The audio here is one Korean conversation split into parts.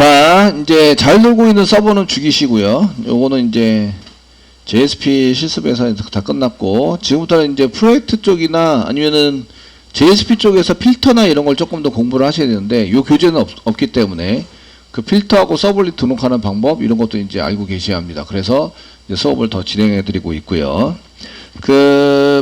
자, 이제 잘 돌고 있는 서버는 죽이시고요. 요거는 이제 JSP 실습에서 다 끝났고, 지금부터는 이제 프로젝트 쪽이나 아니면은 JSP 쪽에서 필터나 이런 걸 조금 더 공부를 하셔야 되는데, 요 교재는 없기 때문에 그 필터하고 서블릿 등록하는 방법 이런 것도 이제 알고 계셔야 합니다. 그래서 이제 수업을 더 진행해 드리고 있고요.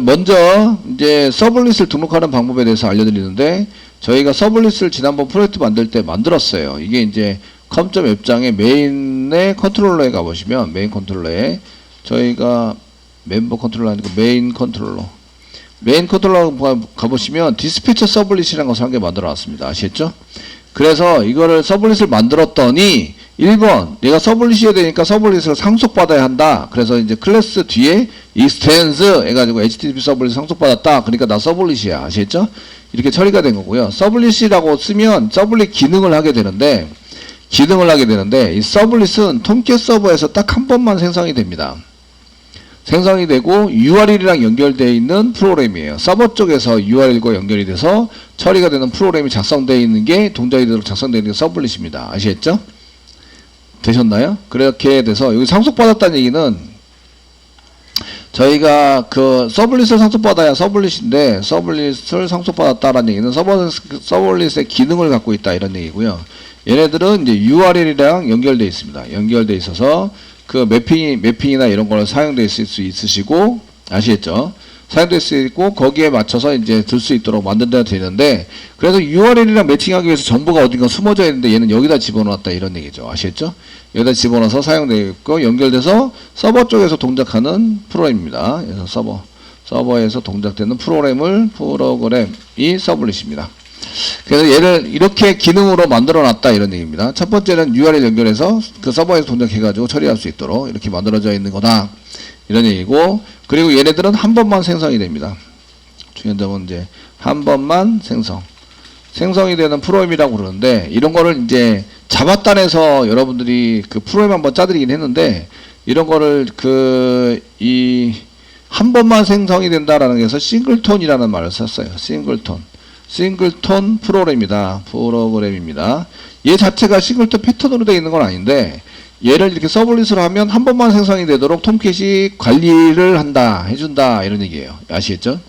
먼저 이제 서블릿을 등록하는 방법에 대해서 알려드리는데, 저희가 서블릿을 지난번 프로젝트 만들 때 만들었어요. 이게 이제 컴.웹장의 메인의 컨트롤러에 가보시면, 메인 컨트롤러에 저희가 멤버 컨트롤러 아니고 메인 컨트롤러 가보시면 디스패처 서블릿이라는 것을 한 개 만들어 놨습니다. 아시겠죠? 그래서 이거를 서블릿을 만들었더니 1번 내가 서블릿이어야 되니까 서블릿을 상속받아야 한다. 그래서 이제 클래스 뒤에 extends 해가지고 HTTP 서블릿 상속받았다. 그러니까 나 서블릿이야. 아시겠죠? 이렇게 처리가 된 거고요. 서블릿이라고 쓰면 서블릿 기능을 하게 되는데 이 서블릿은 톰캣 서버에서 딱 한 번만 생성이 됩니다. 생성이 되고 URL이랑 연결되어 있는 프로그램이에요. 서버 쪽에서 URL과 연결이 돼서 처리가 되는 프로그램이 작성되어 있는 게 동작이 되도록 작성되어 있는 게 서블릿입니다. 아시겠죠? 되셨나요? 그렇게 돼서 여기 상속받았다는 얘기는 저희가 그 서블릿을 상속받아야 서블릿인데, 서블릿을 상속받았다라는 얘기는 서블릿의 기능을 갖고 있다 이런 얘기고요. 얘네들은 이제 URL이랑 연결되어 있습니다. 연결되어 있어서 그 매핑이나 이런 걸 사용되어 있을 수 있으시고, 아시겠죠? 사용될 수 있고, 거기에 맞춰서 이제 들 수 있도록 만든다 되는데, 그래서 URL이랑 매칭하기 위해서 정보가 어딘가 숨어져 있는데 얘는 여기다 집어넣었다 이런 얘기죠. 아시겠죠? 여기다 집어넣어서 사용되어 있고, 연결돼서 서버 쪽에서 동작하는 프로그램입니다. 그래서 서버에서 동작되는 프로그램이 서블릿입니다. 그래서 얘를 이렇게 기능으로 만들어 놨다 이런 얘기입니다. 첫 번째는 URL 연결해서 그 서버에서 동작해가지고 처리할 수 있도록 이렇게 만들어져 있는 거다 이런 얘기고, 그리고 얘네들은 한 번만 생성이 됩니다. 중요한 점은 이제 한 번만 생성이 되는 프로그램이라고 그러는데, 이런 거를 이제 자바단에서 여러분들이 그 프로그램 한번 짜드리긴 했는데, 이런 거를 한 번만 생성이 된다라는 게서 싱글톤이라는 말을 썼어요. 싱글톤 프로그램입니다. 얘 자체가 싱글톤 패턴으로 되어 있는 건 아닌데, 얘를 이렇게 서블릿으로 하면 한 번만 생성이 되도록 톰캣이 관리를 해준다 이런 얘기예요. 아시겠죠?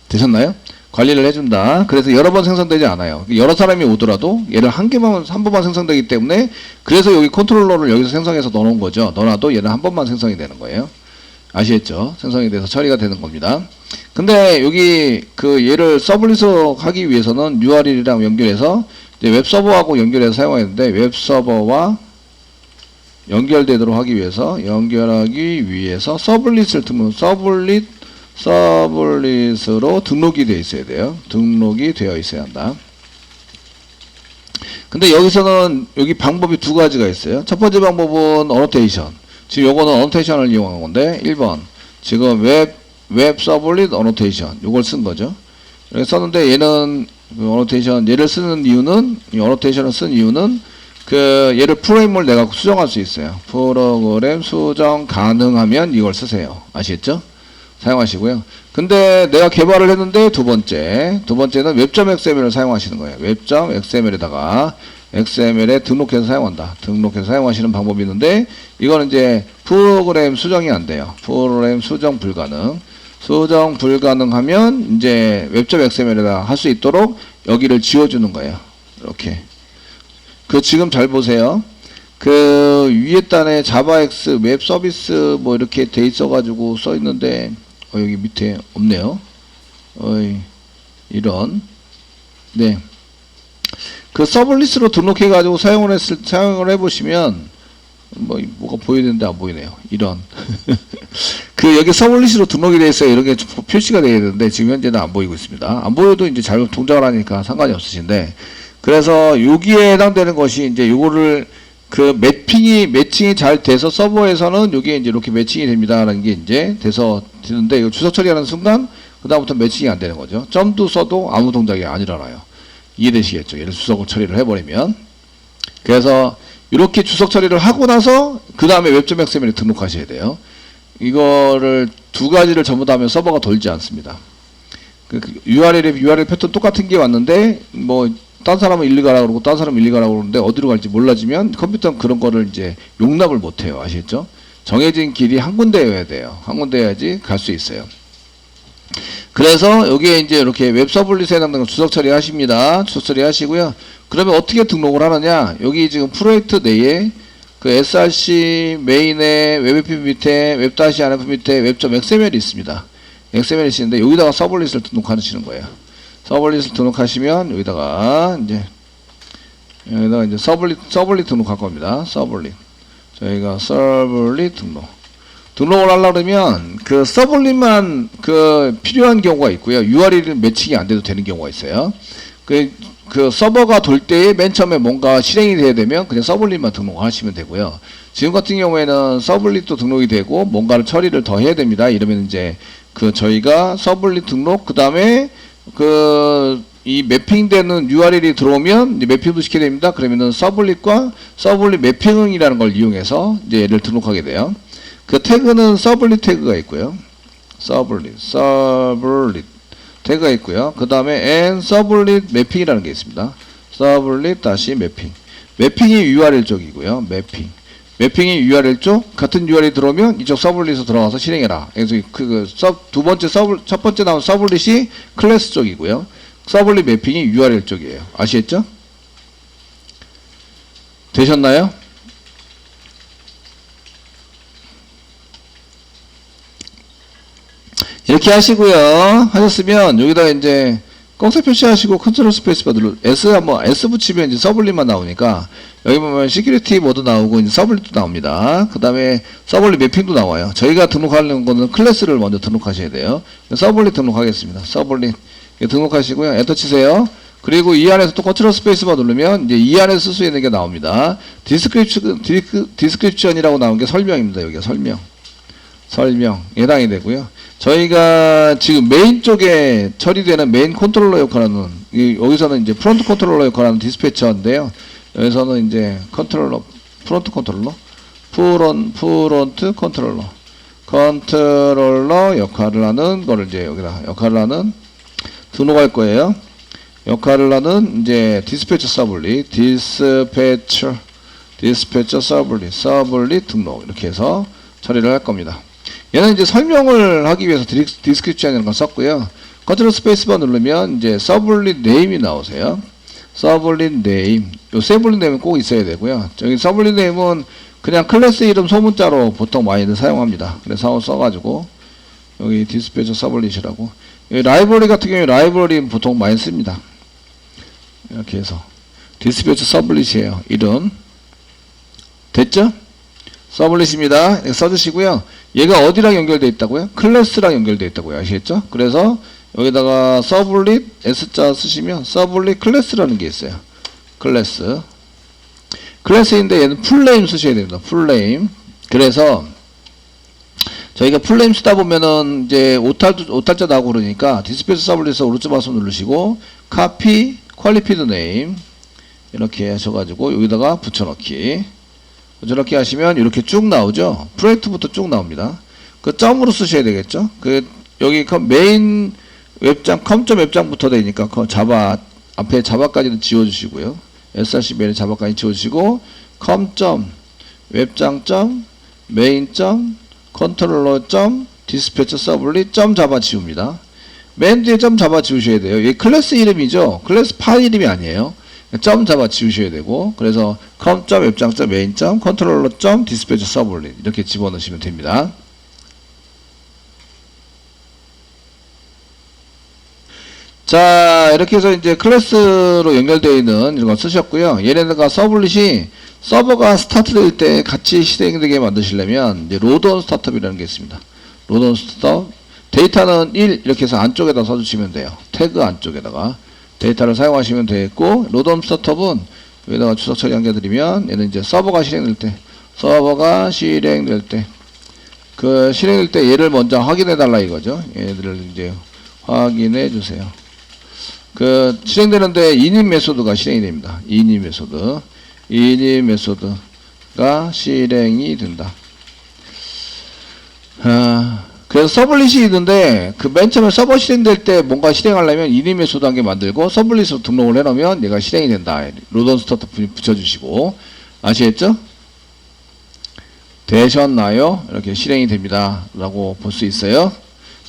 되셨나요? 관리를 해준다. 그래서 여러 번 생성되지 않아요. 여러 사람이 오더라도 얘를 한 번만 생성되기 때문에, 그래서 여기 컨트롤러를 여기서 생성해서 넣어놓은 거죠. 넣어놔도 얘는 한 번만 생성이 되는 거예요. 아시겠죠? 생성이 돼서 처리가 되는 겁니다. 근데 여기 얘를 서블릿으로 하기 위해서는 URL이랑 연결해서 이제 웹서버하고 연결해서 사용해야 되는데, 웹서버와 연결되도록 하기 위해서 서블릿으로 등록이 되어 있어야 돼요. 등록이 되어 있어야 한다. 근데 여기서는 여기 방법이 두 가지가 있어요. 첫 번째 방법은 어노테이션. 지금 요거는 어노테이션을 이용한 건데, 1번 지금 웹 서블릿 어노테이션 요걸 쓴 거죠. 이렇게 썼는데, 얘는 얘를 쓰는 이유는, 어노테이션을 쓴 이유는 얘를 프로그램을 내가 수정할 수 있어요. 프로그램 수정 가능하면 이걸 쓰세요. 아시겠죠? 사용하시고요. 근데 내가 개발을 했는데 두 번째는 웹.xml을 사용하시는 거예요. 웹.xml에다가 XML에 등록해서 사용한다. 등록해서 사용하시는 방법이 있는데, 이거는 이제 프로그램 수정이 안 돼요. 프로그램 수정 불가능하면 이제 웹.xml에다 할 수 있도록 여기를 지워주는 거예요. 이렇게. 지금 잘 보세요. 위에 단에 자바X 웹 서비스 뭐 이렇게 돼 있어가지고 써 있는데, 여기 밑에 없네요. 이런. 네. 서블릿으로 등록해가지고 사용을 해보시면, 뭐가 보여야 되는데 안 보이네요. 이런. 여기 서블릿으로 등록이 되어 있어요. 이런 게 표시가 되어야 되는데, 지금 현재는 안 보이고 있습니다. 안 보여도 이제 잘 동작을 하니까 상관이 없으신데, 그래서 여기에 해당되는 것이 이제 요거를 매칭이 잘 돼서 서버에서는 여기에 이제 이렇게 매칭이 됩니다라는 게 이제 돼서 되는데, 이거 주석 처리하는 순간 그다음부터 매칭이 안 되는 거죠. 점도 써도 아무 동작이 안 일어나요. 이해되시겠죠? 얘를 주석을 처리를 해버리면. 그래서 이렇게 주석 처리를 하고 나서 그 다음에 웹.xml에 등록하셔야 돼요. 이거를 두 가지를 전부 다 하면 서버가 돌지 않습니다. URL 패턴 똑같은 게 왔는데, 딴 사람은 일리 가라 그러고 딴 사람은 일리 가라고 그러는데 어디로 갈지 몰라지면 컴퓨터는 그런 거를 이제 용납을 못 해요. 아시겠죠? 정해진 길이 한 군데여야 돼요. 한 군데여야지 갈 수 있어요. 그래서 여기에 이제 이렇게 웹 서블릿에 해당되는 주석 처리하십니다. 주석 처리하시고요. 그러면 어떻게 등록을 하느냐? 여기 지금 프로젝트 내에 그 src 메인에 웹앱 밑에 웹-rf 밑에 웹.xml이 있습니다. XML이 있는데 여기다가 서블릿을 등록하시는 거예요. 서블릿을 등록하시면 여기다가 이제 서블릿 등록할 겁니다. 서블릿. 저희가 서블릿 등록을 하려고 그러면 그 서블릿만 그 필요한 경우가 있고요. URL 매칭이 안 돼도 되는 경우가 있어요. 그 서버가 돌 때에 맨 처음에 뭔가 실행이 돼야 되면 그냥 서블릿만 등록하시면 되고요. 지금 같은 경우에는 서블릿도 등록이 되고 뭔가를 처리를 더 해야 됩니다. 이러면 이제 그 저희가 서블릿 등록 그 다음에 이 매핑되는 URL이 들어오면 이제 매핑도 시켜야 됩니다. 그러면은 서블릿과 서블릿 매핑이라는 걸 이용해서 이제 얘를 등록하게 돼요. 그 태그는 서블릿 태그가 있고요. 서블릿 태그가 있고요. 그 다음에 and 서블릿 매핑이라는 게 있습니다. 서블릿 다시 매핑. 매핑이 URL 쪽이고요. 매핑이 URL 쪽 같은 URL이 들어오면 이쪽 서블릿으로 들어가서 실행해라. 그래서 첫 번째 나온 서블릿이 클래스 쪽이고요. 서블릿 매핑이 URL 쪽이에요. 아시겠죠? 되셨나요? 이렇게 하시고요. 하셨으면 여기다가 이제 검색 표시하시고 컨트롤 스페이스바 눌러 S 붙이면 이제 서블릿만 나오니까 여기 보면 시큐리티 모드 나오고 이제 서블릿도 나옵니다. 그 다음에 서블릿 매핑도 나와요. 저희가 등록하려는 거는 클래스를 먼저 등록하셔야 돼요. 서블릿 등록하겠습니다. 서블릿 등록하시고요. 엔터 치세요. 그리고 이 안에서 또 컨트롤 스페이스바 누르면 이제 이 안에서 쓸 수 있는 게 나옵니다. 디스크립션이라고 나온 게 설명입니다. 여기가 설명 해당이 되고요. 저희가 지금 메인 쪽에 처리되는 메인 컨트롤러 역할하는 여기서는 이제 프론트 컨트롤러 역할하는 디스패처인데요. 여기서는 이제 프론트 컨트롤러 역할을 하는 거를 이제 여기다 역할을 하는 등록할 거예요. 역할을 하는 이제 디스패처 서블릿 서블릿 등록 이렇게 해서 처리를 할 겁니다. 얘는 이제 설명을 하기 위해서 디스크립션이라는 걸 썼고요. 컨트롤 스페이스바 누르면 이제 서블릿 네임이 나오세요. 서블릿 네임. 요 서블릿 네임은 꼭 있어야 되고요. 저기 서블릿 네임은 그냥 클래스 이름 소문자로 보통 많이들 사용합니다. 그래서 써가지고 여기 디스패처 서블릿이라고. 여기 라이브러리 같은 경우에 라이브러리는 보통 많이 씁니다. 이렇게 해서 디스패처 서블릿이에요. 이름 됐죠? 서블릿입니다. 써주시고요. 얘가 어디랑 연결되어 있다고요? 클래스랑 연결되어 있다고요. 아시겠죠? 그래서 여기다가 서블릿 S자 쓰시면 서블릿 클래스라는 게 있어요. 클래스인데 얘는 풀네임 쓰셔야 됩니다. 풀네임. 그래서 저희가 풀네임 쓰다 보면은 이제 오탈자 나오고 그러니까 디스패치 서블릿에서 오른쪽 마우스 누르시고 카피 퀄리피드 네임 이렇게 하셔가지고 여기다가 붙여넣기 하시면 이렇게 쭉 나오죠. 프로젝트부터 쭉 나옵니다. 그 점으로 쓰셔야 되겠죠. 여기 메인 웹장 컴점 웹장부터 되니까 자바 앞에 자바까지는 지워주시고요. src 메인 자바까지 지워주시고 컴점 웹장 메인 컨트롤러 디스패처 서블릿 자바 지웁니다. 맨 뒤에 자바 지우셔야 돼요. 이게 클래스 이름이죠. 클래스 파일 이름이 아니에요. 자바 지우셔야 되고 그래서 컴 웹장 메인 컨트롤러 디스패처 서블릿 이렇게 집어넣으시면 됩니다. 자 이렇게 해서 이제 클래스로 연결되어 있는 이런 거 쓰셨고요. 얘네가 서블릿이 서버가 스타트될 때 같이 실행되게 만드시려면 이제 로드온 스타트업이라는 게 있습니다. 로드온 스타트업 데이터는 1 이렇게 해서 안쪽에다 써주시면 돼요. 태그 안쪽에다가 데이터를 사용하시면 되겠고 로드온 스타트업은 여기다가 주석 처리 연결드리면 얘는 이제 서버가 실행될 때 실행될 때 얘를 먼저 확인해 달라 이거죠. 얘들을 이제 확인해 주세요. 실행되는데 init 메소드가 실행이 됩니다. init 메소드가 실행이 된다. 그래서 서블릿이 있는데 그 맨 처음에 서버 실행될 때 뭔가 실행하려면 이니 메소드 한 개 만들고 서블릿으로 등록을 해놓으면 얘가 실행이 된다. 로던 스타트 붙여주시고 아시겠죠? 되셨나요? 이렇게 실행이 됩니다. 라고 볼 수 있어요.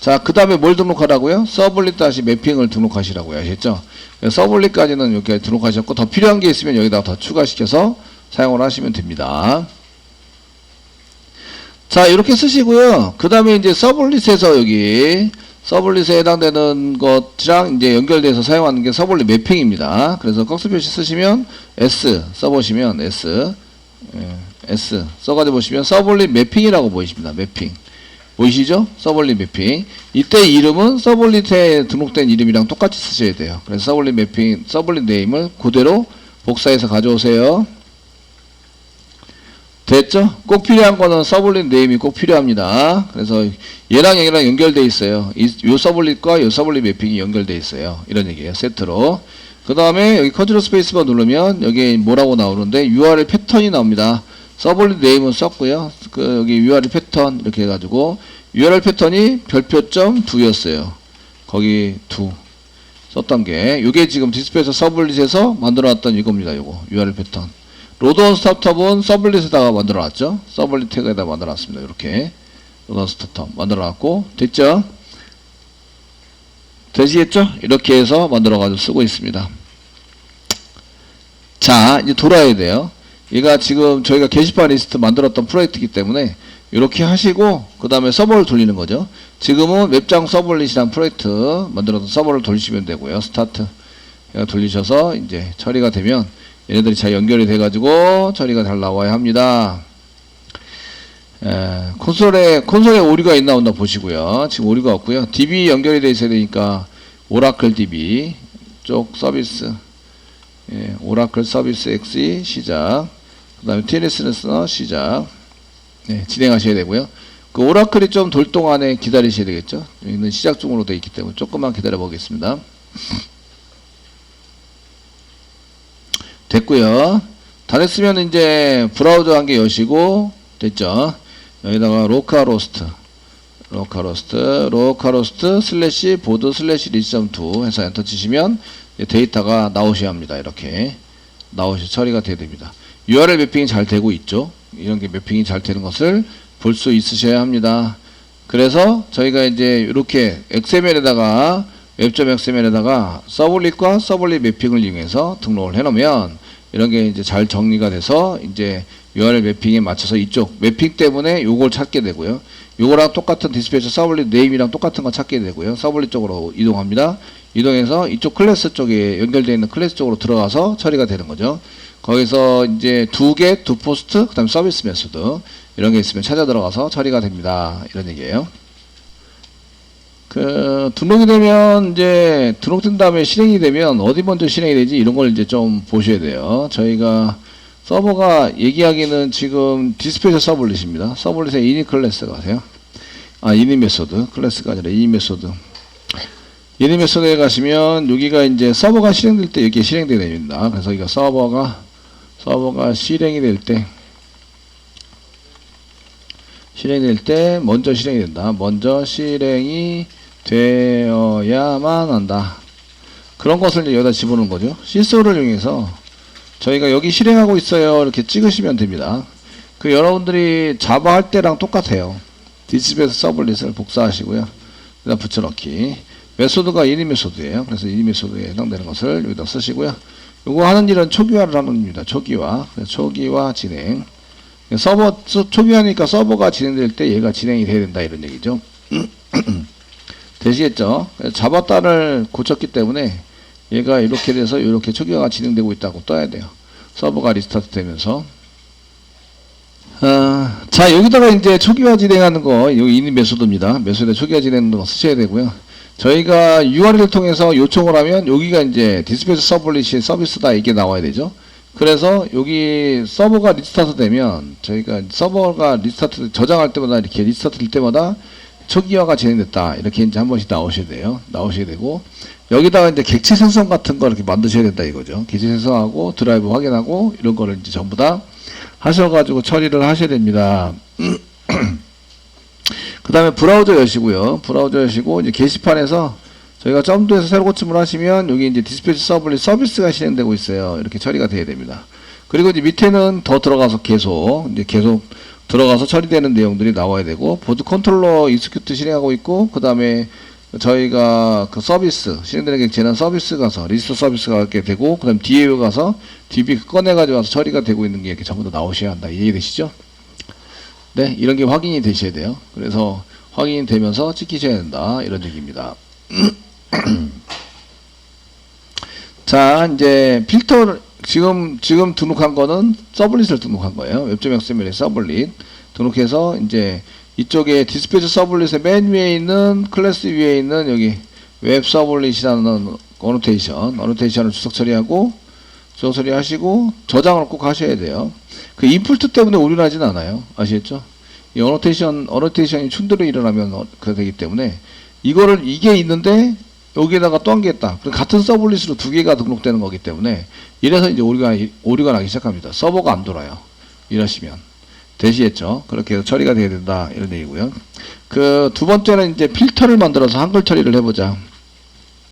자, 그 다음에 뭘 등록하라고요? 서블릿 다시 매핑을 등록하시라고요. 아시겠죠? 서블릿까지는 이렇게 등록하셨고 더 필요한 게 있으면 여기다가 더 추가시켜서 사용을 하시면 됩니다. 자, 이렇게 쓰시고요. 그 다음에 이제 서블릿에서 여기 서블릿에 해당되는 것이랑 이제 연결돼서 사용하는 게 서블릿 매핑입니다. 그래서 꺽쇠 표시 쓰시면 S 써보시면 S 써가지고 보시면 서블릿 매핑이라고 보이십니다. 매핑 보이시죠? 서블릿 매핑. 이때 이름은 서블릿에 등록된 이름이랑 똑같이 쓰셔야 돼요. 그래서 서블릿 매핑, 서블릿 네임을 그대로 복사해서 가져오세요. 됐죠? 꼭 필요한 거는 서블릿 네임이 꼭 필요합니다. 그래서 얘랑 얘랑 연결돼 있어요. 요 서블릿과 요 서블릿 매핑이 연결돼 있어요. 이런 얘기예요. 세트로. 그 다음에 여기 컨트롤 스페이스바 누르면 여기 뭐라고 나오는데 URL 패턴이 나옵니다. 서블릿 네임은 썼고요. 그 여기 URL 패턴 이렇게 해가지고 URL 패턴이 별표점 2였어요. 거기 2 썼던 게 요게 지금 디스플레이에서 서블릿에서 만들어놨던 이겁니다. 요거 URL 패턴. 로드온 스타트업은 서블릿에다가 만들어놨죠. 서블릿 태그에다 만들어놨습니다. 이렇게 로드온 스타트업 만들어놨고 됐죠? 되시겠죠? 이렇게 해서 만들어가지고 쓰고 있습니다. 자, 이제 돌아야 돼요. 얘가 지금 저희가 게시판 리스트 만들었던 프로젝트이기 때문에 이렇게 하시고 그 다음에 서버를 돌리는 거죠. 지금은 웹장 서블릿이란 프로젝트 만들어서 서버를 돌리시면 되고요. 스타트 돌리셔서 이제 처리가 되면 얘네들이 잘 연결이 돼가지고 처리가 잘 나와야 합니다. 콘솔에 오류가 있나 없나 보시고요. 지금 오류가 없고요. DB 연결이 돼 있어야 되니까 오라클 DB 쪽 서비스, 오라클 서비스 XE 시작. 그 다음에 TLS 레스너 시작. 진행하셔야 되고요. 그 오라클이 좀 돌 동안에 기다리셔야 되겠죠. 여기는 시작 중으로 되어 있기 때문에 조금만 기다려 보겠습니다. 됐고요. 다 됐으면 이제 브라우저 한 개 여시고 됐죠. 여기다가 로컬호스트 슬래시 보드 슬래시 리스.2 해서 엔터 치시면 데이터가 나오셔야 합니다. 이렇게 처리가 돼야 됩니다. URL 매핑이 잘 되고 있죠. 이런 게 매핑이 잘 되는 것을 볼 수 있으셔야 합니다. 그래서 저희가 이제 이렇게 XML에다가 웹.xml에다가 서블릿과 서블릿 매핑을 이용해서 등록을 해놓으면 이런 게 이제 잘 정리가 돼서 이제 URL 매핑에 맞춰서 이쪽 매핑 때문에 요걸 찾게 되고요. 요거랑 똑같은 디스패처 서블릿 네임이랑 똑같은 거 찾게 되고요. 서블릿 쪽으로 이동합니다. 이동해서 이쪽 클래스 쪽에 연결되어 있는 클래스 쪽으로 들어가서 처리가 되는 거죠. 거기서 이제 두 포스트, 그 다음에 서비스 메소드 이런 게 있으면 찾아 들어가서 처리가 됩니다. 이런 얘기예요. 등록이 되면 이제 등록된 다음에 실행이 되면 어디 먼저 실행이 되지 이런 걸 이제 좀 보셔야 돼요. 저희가 서버가 얘기하기는 지금 디스패처 서블릿입니다. 서블릿의 이니 클래스가 가세요. 이니 메소드 클래스가 아니라 이니 메소드. 이니 메소드에 가시면 여기가 이제 서버가 실행될 때 여기에 실행되게 됩니다. 그래서 이거 서버가 실행이 될 때 먼저 실행이 된다. 먼저 실행이 되어야만 한다. 그런 것을 이제 여기다 집어넣은 거죠. 시스오를 이용해서 저희가 여기 실행하고 있어요. 이렇게 찍으시면 됩니다. 여러분들이 자바 할 때랑 똑같아요. 디스플레이에서 서블릿을 복사하시고요. 그다음 붙여넣기. 메소드가 이니 메소드예요. 그래서 이니 메소드에 해당되는 것을 여기다 쓰시고요. 요거 하는 일은 초기화를 하는 겁니다. 초기화 진행. 서버 초기화니까 서버가 진행될 때 얘가 진행이 돼야 된다 이런 얘기죠. 되시겠죠? 자바단을 고쳤기 때문에 얘가 이렇게 돼서 이렇게 초기화가 진행되고 있다고 떠야 돼요. 서버가 리스타트 되면서. 자, 여기다가 이제 초기화 진행하는 거, 여기 이니 메소드입니다. 메소드에 초기화 진행하는 거 쓰셔야 되고요. 저희가 URL을 통해서 요청을 하면 여기가 이제 디스패처 서블릿이 서비스다 이게 나와야 되죠. 그래서 여기 서버가 리스타트 되면 저희가 서버가 리스타트 저장할 때마다 이렇게 리스타트 될 때마다 초기화가 진행됐다 이렇게 이제 한 번씩 나오셔야 되고 여기다가 이제 객체 생성 같은 거 이렇게 만드셔야 된다 이거죠. 객체 생성하고 드라이브 확인하고 이런 거를 이제 전부 다 하셔가지고 처리를 하셔야 됩니다. 그 그 다음에 브라우저 여시고요. 브라우저 여시고 이제 게시판에서 저희가 점도해서 새로 고침을 하시면 여기 이제 디스패치 서블릿 서비스가 실행되고 있어요. 이렇게 처리가 돼야 됩니다. 그리고 이제 밑에는 더 들어가서 계속 들어가서 처리되는 내용들이 나와야 되고, 보드 컨트롤러 익스큐트 실행하고 있고, 그 다음에 저희가 그 서비스 실행되는 게 재난 서비스 가서 리스트 서비스가 가게 되고, 그 다음 DAO 가서 DB 꺼내가지고 와서 처리가 되고 있는 게 이렇게 전부 다 나오셔야 한다. 이해되시죠? 네, 이런 게 확인이 되셔야 돼요. 그래서 확인이 되면서 찍히셔야 된다. 이런 얘기입니다. 자, 이제 필터 지금 등록한 거는 서블릿을 등록한 거예요. 웹.xml의 서블릿 등록해서 이제 이쪽에 디스패치 서블릿의 맨 위에 있는 클래스 위에 있는 여기 웹 서블릿이라는 어노테이션을 주석 처리하고 주석 처리하시고 저장을 꼭 하셔야 돼요. 그 인풋 때문에 오류는 하진 않아요. 아시겠죠? 이 어노테이션이 충돌이 일어나면 그렇게 되기 때문에 이게 있는데 여기에다가 또 한 개 있다. 같은 서블릿으로 두 개가 등록되는 거기 때문에 이래서 이제 오류가 나기 시작합니다. 서버가 안 돌아요. 이러시면. 되시겠죠? 그렇게 해서 처리가 돼야 된다. 이런 얘기고요. 그 두 번째는 이제 필터를 만들어서 한글 처리를 해보자.